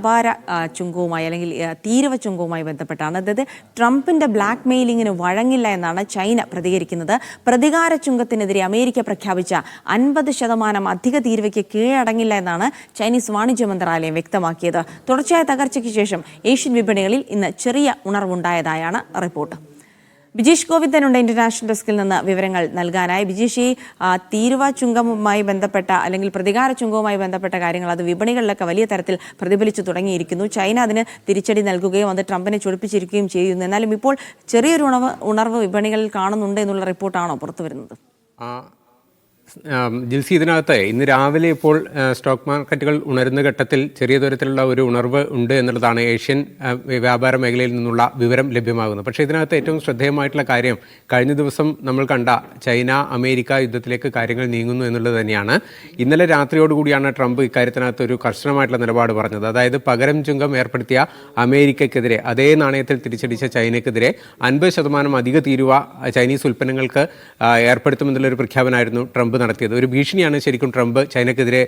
വ്യാപാര ചുങ്കവുമായി അല്ലെങ്കിൽ തീരുവ ചുങ്കവുമായി ബന്ധപ്പെട്ടാണ്. അതായത് ട്രംപിന്റെ ബ്ലാക്ക് മെയിലിങ്ങിന് വഴങ്ങില്ല എന്നാണ് ചൈന പ്രതികരിക്കുന്നത്. പ്രതികാര ചുങ്കത്തിനെതിരെ അമേരിക്ക പ്രഖ്യാപിച്ച 50% അധിക തീരുവയ്ക്ക് കീഴടങ്ങില്ല എന്നാണ് ചൈനീസ് വാണിജ്യ മന്ത്രാലയം വ്യക്തമാക്കിയത്. തുടർച്ചയായ തകർച്ചയ്ക്ക് ശേഷം ഏഷ്യൻ വിപണികളിൽ ഇന്ന് ചെറിയ ഉണർവുണ്ടായതായാണ് റിപ്പോർട്ട്. ബിജീഷ് ഗോവിന്ദനുണ്ട് ഇന്റർനാഷണൽ ഡെസ്കിൽ നിന്ന് വിവരങ്ങൾ നൽകാനായി. ബിജീഷ്, ഈ തീരുവ ചുങ്കവുമായി ബന്ധപ്പെട്ട അല്ലെങ്കിൽ പ്രതികാര ചുങ്കവുമായി ബന്ധപ്പെട്ട കാര്യങ്ങൾ അത് വിപണികളിലൊക്കെ വലിയ തരത്തിൽ പ്രതിഫലിച്ചു തുടങ്ങിയിരിക്കുന്നു. ചൈന അതിന് തിരിച്ചടി നൽകുകയും അത് ട്രംപിനെ ചൊടിപ്പിച്ചിരിക്കുകയും ചെയ്യുന്നു. എന്നാലും ഇപ്പോൾ ചെറിയൊരു ഉണർവ് വിപണികളിൽ കാണുന്നുണ്ട് എന്നുള്ള റിപ്പോർട്ടാണോ പുറത്തുവരുന്നത്? ജിൽസി, ഇതിനകത്ത് ഇന്ന് രാവിലെ ഇപ്പോൾ സ്റ്റോക്ക് മാർക്കറ്റുകൾ ഉണരുന്ന ഘട്ടത്തിൽ ചെറിയ തരത്തിലുള്ള ഒരു ഉണർവ് ഉണ്ട് എന്നുള്ളതാണ് ഏഷ്യൻ വ്യാപാര മേഖലയിൽ നിന്നുള്ള വിവരം ലഭ്യമാകുന്നത്. പക്ഷേ ഇതിനകത്ത് ഏറ്റവും ശ്രദ്ധേയമായിട്ടുള്ള കാര്യം കഴിഞ്ഞ ദിവസം നമ്മൾ കണ്ട ചൈന അമേരിക്ക യുദ്ധത്തിലേക്ക് കാര്യങ്ങൾ നീങ്ങുന്നു എന്നുള്ളത് തന്നെയാണ്. ഇന്നലെ രാത്രിയോടുകൂടിയാണ് ട്രംപ് ഇക്കാര്യത്തിനകത്ത് ഒരു കർശനമായിട്ടുള്ള നിലപാട് പറഞ്ഞത്. അതായത് പകരം ചുങ്കം ഏർപ്പെടുത്തിയ അമേരിക്കയ്ക്കെതിരെ അതേ നാണയത്തിൽ തിരിച്ചടിച്ച ചൈനയ്ക്കെതിരെ 50% അധിക തീരുവ ചൈനീസ് ഉൽപ്പന്നങ്ങൾക്ക് ഏർപ്പെടുത്തുമെന്നുള്ളൊരു പ്രഖ്യാപനമായിരുന്നു ട്രംപ് നടത്തിയത്. ഒരു ഭീഷണിയാണ് ശരിക്കും ട്രംപ് ചൈനയ്ക്കെതിരെ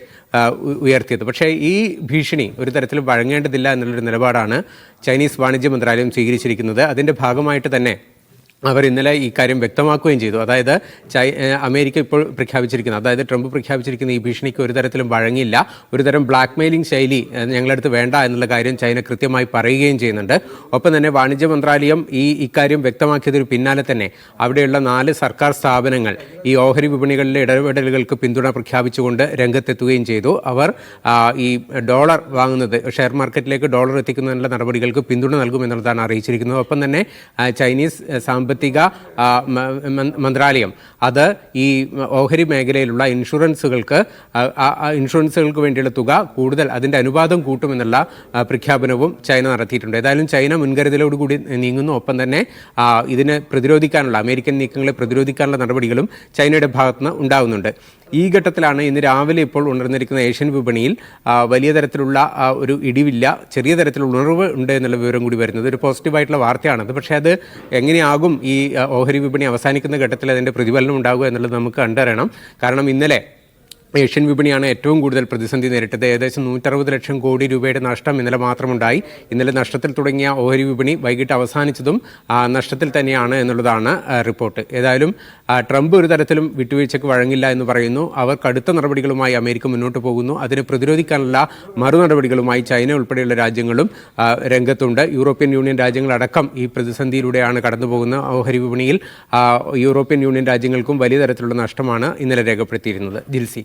ഉയർത്തിയത്. പക്ഷേ ഈ ഭീഷണി ഒരു തരത്തിലും വഴങ്ങേണ്ടതില്ല എന്നുള്ളൊരു നിലപാടാണ് ചൈനീസ് വാണിജ്യ മന്ത്രാലയം സ്വീകരിച്ചിരിക്കുന്നത്. അതിൻ്റെ ഭാഗമായിട്ട് തന്നെ അവർ ഇന്നലെ ഈ കാര്യം വ്യക്തമാക്കുകയും ചെയ്തു. അതായത് അമേരിക്ക ഇപ്പോൾ പ്രഖ്യാപിച്ചിരിക്കുന്നത്, അതായത് ട്രംപ് പ്രഖ്യാപിച്ചിരിക്കുന്ന ഈ ഭീഷണിക്ക് ഒരു തരത്തിലും വഴങ്ങില്ല, ഒരു തരം ബ്ലാക്ക് മെയിലിംഗ് ശൈലി ഞങ്ങളടുത്ത് വേണ്ട എന്നുള്ള കാര്യം ചൈന കൃത്യമായി പറയുകയും ചെയ്യുന്നുണ്ട്. ഒപ്പം തന്നെ വാണിജ്യ മന്ത്രാലയം ഇക്കാര്യം വ്യക്തമാക്കിയതിന് പിന്നാലെ തന്നെ അവിടെയുള്ള 4 സർക്കാർ സ്ഥാപനങ്ങൾ ഈ ഓഹരി വിപണികളിലെ ഇടപെടലുകൾക്ക് പിന്തുണ പ്രഖ്യാപിച്ചുകൊണ്ട് രംഗത്തെത്തുകയും ചെയ്തു. അവർ ഈ ഡോളർ വാങ്ങുന്നത്, ഷെയർ മാർക്കറ്റിലേക്ക് ഡോളർ എത്തിക്കുന്നതിനുള്ള നടപടികൾക്ക് പിന്തുണ നൽകുമെന്നുള്ളതാണ് അറിയിച്ചിരിക്കുന്നത്. ഒപ്പം തന്നെ ചൈനീസ് സാമ്പത്തിക മന്ത്രാലയം അത് ഈ ഓഹരി മേഖലയിലുള്ള ഇൻഷുറൻസുകൾക്ക് വേണ്ടിയുള്ള തുക കൂടുതൽ അതിൻ്റെ അനുപാതം കൂട്ടുമെന്നുള്ള പ്രഖ്യാപനവും ചൈന നടത്തിയിട്ടുണ്ട്. ഏതായാലും ചൈന മുൻകരുതലോടുകൂടി നീങ്ങുന്നു. ഒപ്പം തന്നെ ഇതിനെ പ്രതിരോധിക്കാനുള്ള, അമേരിക്കൻ നീക്കങ്ങളെ പ്രതിരോധിക്കാനുള്ള നടപടികളും ചൈനയുടെ ഭാഗത്തുനിന്ന് ഉണ്ടാകുന്നുണ്ട്. ഈ ഘട്ടത്തിലാണ് ഇന്ന് രാവിലെ ഇപ്പോൾ ഉണർന്നിരിക്കുന്ന ഏഷ്യൻ വിപണിയിൽ വലിയ തരത്തിലുള്ള ഒരു ഇടിവില്ല, ചെറിയ തരത്തിലുള്ള ഉണർവ് ഉണ്ട് എന്നുള്ള വിവരം കൂടി വരുന്നത്. ഒരു പോസിറ്റീവായിട്ടുള്ള വാർത്തയാണത്. പക്ഷേ അത് എങ്ങനെയാകും ഈ ഓഹരി വിപണി അവസാനിക്കുന്ന ഘട്ടത്തിൽ അതിൻ്റെ പ്രതിഫലനം ഉണ്ടാകുക എന്നുള്ളത് നമുക്ക് കണ്ടറിയണം. കാരണം ഇന്നലെ ഏഷ്യൻ വിപണിയാണ് ഏറ്റവും കൂടുതൽ പ്രതിസന്ധി നേരിട്ടത്. ഏകദേശം 160 ലക്ഷം കോടി രൂപയുടെ നഷ്ടം ഇന്നലെ മാത്രമുണ്ടായി. ഇന്നലെ നഷ്ടത്തിൽ തുടങ്ങിയ ഓഹരി വിപണി വൈകിട്ട് അവസാനിച്ചതും നഷ്ടത്തിൽ തന്നെയാണ് എന്നുള്ളതാണ് റിപ്പോർട്ട്. ഏതായാലും ട്രംപ് ഒരു തരത്തിലും വിട്ടുവീഴ്ചയ്ക്ക് വഴങ്ങില്ല എന്ന് പറയുന്നു. അവർ കടുത്ത നടപടികളുമായി അമേരിക്ക മുന്നോട്ട് പോകുന്നു. അതിനെ പ്രതിരോധിക്കാനുള്ള മറുനടപടികളുമായി ചൈന ഉൾപ്പെടെയുള്ള രാജ്യങ്ങളും രംഗത്തുണ്ട്. യൂറോപ്യൻ യൂണിയൻ രാജ്യങ്ങളടക്കം ഈ പ്രതിസന്ധിയിലൂടെയാണ് കടന്നു പോകുന്ന ഓഹരി വിപണിയിൽ യൂറോപ്യൻ യൂണിയൻ രാജ്യങ്ങൾക്കും വലിയ തരത്തിലുള്ള നഷ്ടമാണ് ഇന്നലെ രേഖപ്പെടുത്തിയിരുന്നത്. ജിൽസി.